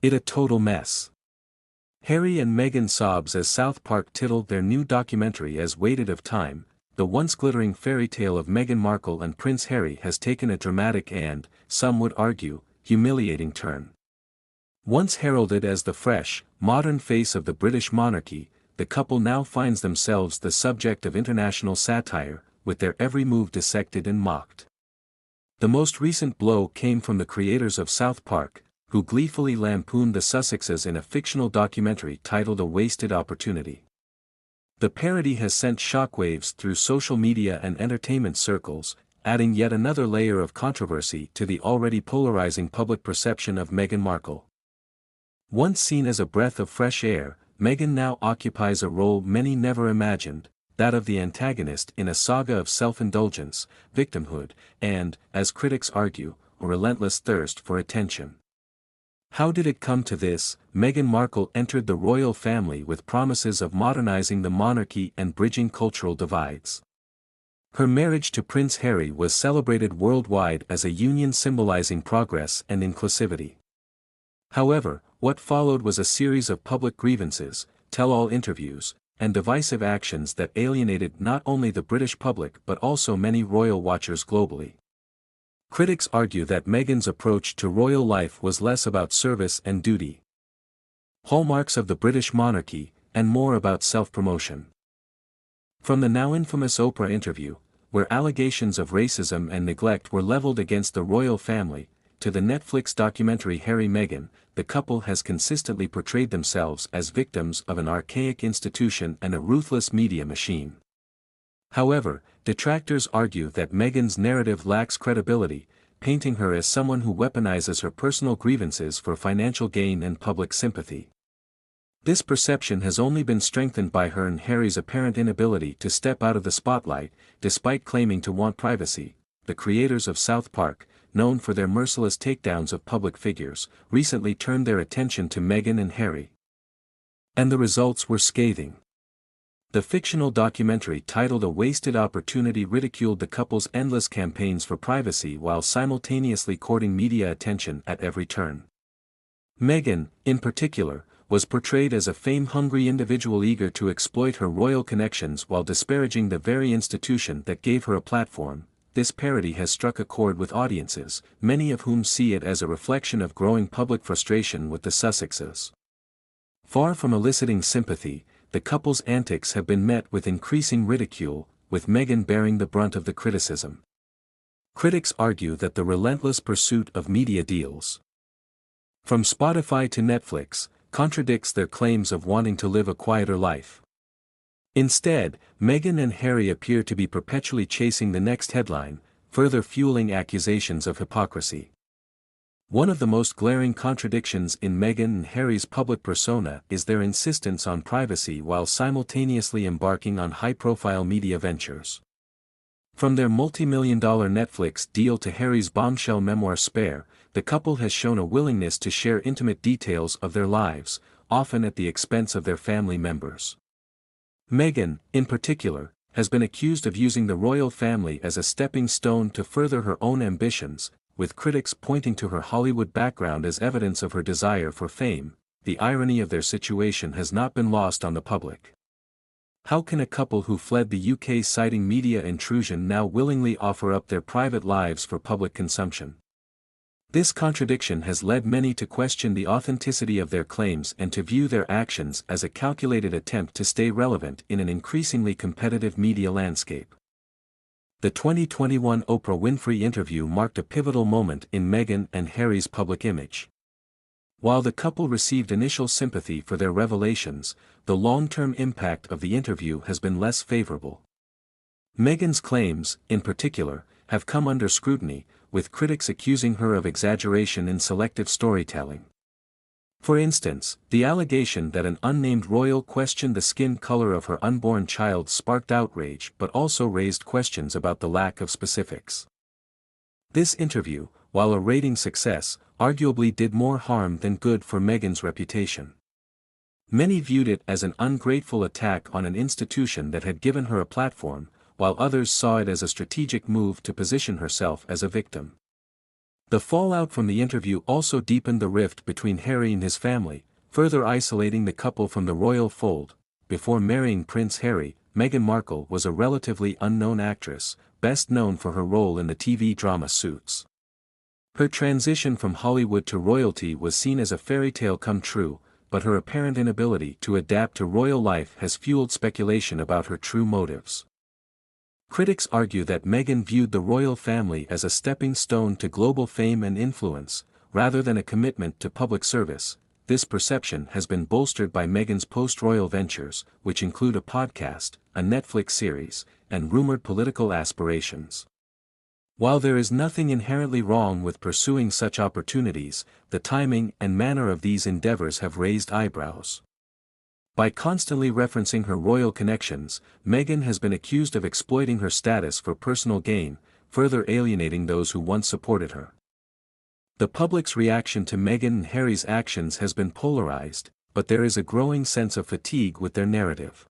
It a total mess. Harry and Meghan SOBS as South Park titled their new documentary as Weighted of Time. The once glittering fairy tale of Meghan Markle and Prince Harry has taken a dramatic and, some would argue, humiliating turn. Once heralded as the fresh, modern face of the British monarchy, the couple now finds themselves the subject of international satire, with their every move dissected and mocked. The most recent blow came from the creators of South Park, who gleefully lampooned the Sussexes in a fictional documentary titled A Wasted Opportunity. The parody has sent shockwaves through social media and entertainment circles, adding yet another layer of controversy to the already polarizing public perception of Meghan Markle. Once seen as a breath of fresh air, Meghan now occupies a role many never imagined, that of the antagonist in a saga of self-indulgence, victimhood, and, as critics argue, a relentless thirst for attention. How did it come to this? Meghan Markle entered the royal family with promises of modernizing the monarchy and bridging cultural divides. Her marriage to Prince Harry was celebrated worldwide as a union symbolizing progress and inclusivity. However, what followed was a series of public grievances, tell-all interviews, and divisive actions that alienated not only the British public but also many royal watchers globally. Critics argue that Meghan's approach to royal life was less about service and duty, hallmarks of the British monarchy, and more about self-promotion. From the now infamous Oprah interview, where allegations of racism and neglect were leveled against the royal family, to the Netflix documentary Harry-Meghan, the couple has consistently portrayed themselves as victims of an archaic institution and a ruthless media machine. However, detractors argue that Meghan's narrative lacks credibility, painting her as someone who weaponizes her personal grievances for financial gain and public sympathy. This perception has only been strengthened by her and Harry's apparent inability to step out of the spotlight, despite claiming to want privacy. The creators of South Park, known for their merciless takedowns of public figures, recently turned their attention to Meghan and Harry. And the results were scathing. The fictional documentary titled A Wasted Opportunity ridiculed the couple's endless campaigns for privacy while simultaneously courting media attention at every turn. Meghan, in particular, was portrayed as a fame-hungry individual eager to exploit her royal connections while disparaging the very institution that gave her a platform. This parody has struck a chord with audiences, many of whom see it as a reflection of growing public frustration with the Sussexes. Far from eliciting sympathy, the couple's antics have been met with increasing ridicule, with Meghan bearing the brunt of the criticism. Critics argue that the relentless pursuit of media deals, from Spotify to Netflix, contradicts their claims of wanting to live a quieter life. Instead, Meghan and Harry appear to be perpetually chasing the next headline, further fueling accusations of hypocrisy. One of the most glaring contradictions in Meghan and Harry's public persona is their insistence on privacy while simultaneously embarking on high-profile media ventures. From their multi-million-dollar Netflix deal to Harry's bombshell memoir Spare, the couple has shown a willingness to share intimate details of their lives, often at the expense of their family members. Meghan, in particular, has been accused of using the royal family as a stepping stone to further her own ambitions, with critics pointing to her Hollywood background as evidence of her desire for fame. The irony of their situation has not been lost on the public. How can a couple who fled the UK citing media intrusion now willingly offer up their private lives for public consumption? This contradiction has led many to question the authenticity of their claims and to view their actions as a calculated attempt to stay relevant in an increasingly competitive media landscape. The 2021 Oprah Winfrey interview marked a pivotal moment in Meghan and Harry's public image. While the couple received initial sympathy for their revelations, the long-term impact of the interview has been less favorable. Meghan's claims, in particular, have come under scrutiny, with critics accusing her of exaggeration in selective storytelling. For instance, the allegation that an unnamed royal questioned the skin color of her unborn child sparked outrage but also raised questions about the lack of specifics. This interview, while a ratings success, arguably did more harm than good for Meghan's reputation. Many viewed it as an ungrateful attack on an institution that had given her a platform, while others saw it as a strategic move to position herself as a victim. The fallout from the interview also deepened the rift between Harry and his family, further isolating the couple from the royal fold. Before marrying Prince Harry, Meghan Markle was a relatively unknown actress, best known for her role in the TV drama Suits. Her transition from Hollywood to royalty was seen as a fairy tale come true, but her apparent inability to adapt to royal life has fueled speculation about her true motives. Critics argue that Meghan viewed the royal family as a stepping stone to global fame and influence, rather than a commitment to public service. This perception has been bolstered by Meghan's post-royal ventures, which include a podcast, a Netflix series, and rumored political aspirations. While there is nothing inherently wrong with pursuing such opportunities, the timing and manner of these endeavors have raised eyebrows. By constantly referencing her royal connections, Meghan has been accused of exploiting her status for personal gain, further alienating those who once supported her. The public's reaction to Meghan and Harry's actions has been polarized, but there is a growing sense of fatigue with their narrative.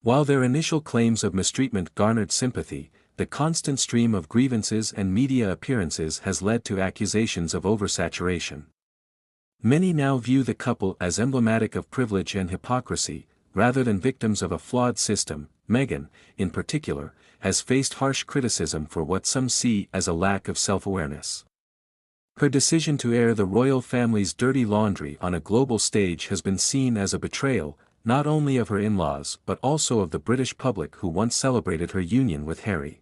While their initial claims of mistreatment garnered sympathy, the constant stream of grievances and media appearances has led to accusations of oversaturation. Many now view the couple as emblematic of privilege and hypocrisy, rather than victims of a flawed system. Meghan, in particular, has faced harsh criticism for what some see as a lack of self-awareness. Her decision to air the royal family's dirty laundry on a global stage has been seen as a betrayal, not only of her in-laws but also of the British public who once celebrated her union with Harry.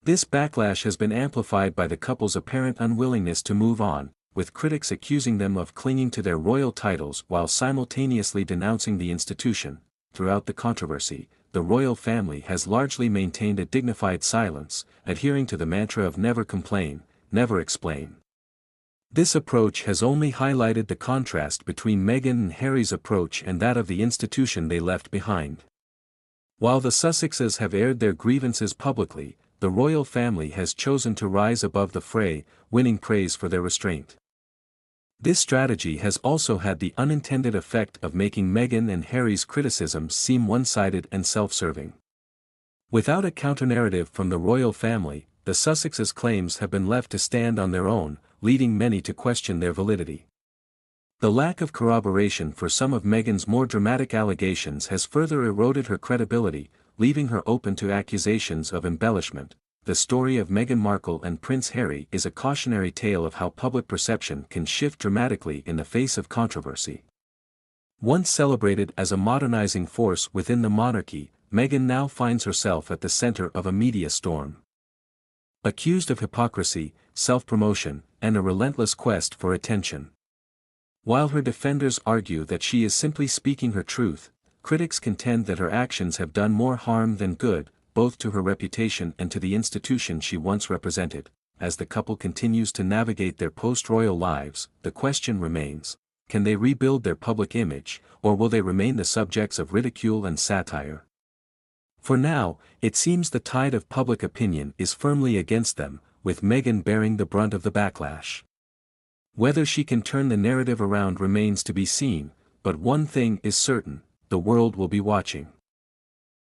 This backlash has been amplified by the couple's apparent unwillingness to move on, with critics accusing them of clinging to their royal titles while simultaneously denouncing the institution. Throughout the controversy, the royal family has largely maintained a dignified silence, adhering to the mantra of never complain, never explain. This approach has only highlighted the contrast between Meghan and Harry's approach and that of the institution they left behind. While the Sussexes have aired their grievances publicly, the royal family has chosen to rise above the fray, winning praise for their restraint. This strategy has also had the unintended effect of making Meghan and Harry's criticisms seem one-sided and self-serving. Without a counter-narrative from the royal family, the Sussexes' claims have been left to stand on their own, leading many to question their validity. The lack of corroboration for some of Meghan's more dramatic allegations has further eroded her credibility, leaving her open to accusations of embellishment. The story of Meghan Markle and Prince Harry is a cautionary tale of how public perception can shift dramatically in the face of controversy. Once celebrated as a modernizing force within the monarchy, Meghan now finds herself at the center of a media storm. Accused of hypocrisy, self-promotion, and a relentless quest for attention. While her defenders argue that she is simply speaking her truth, critics contend that her actions have done more harm than good, both to her reputation and to the institution she once represented. As the couple continues to navigate their post-royal lives, the question remains, can they rebuild their public image, or will they remain the subjects of ridicule and satire? For now, it seems the tide of public opinion is firmly against them, with Meghan bearing the brunt of the backlash. Whether she can turn the narrative around remains to be seen, but one thing is certain, the world will be watching.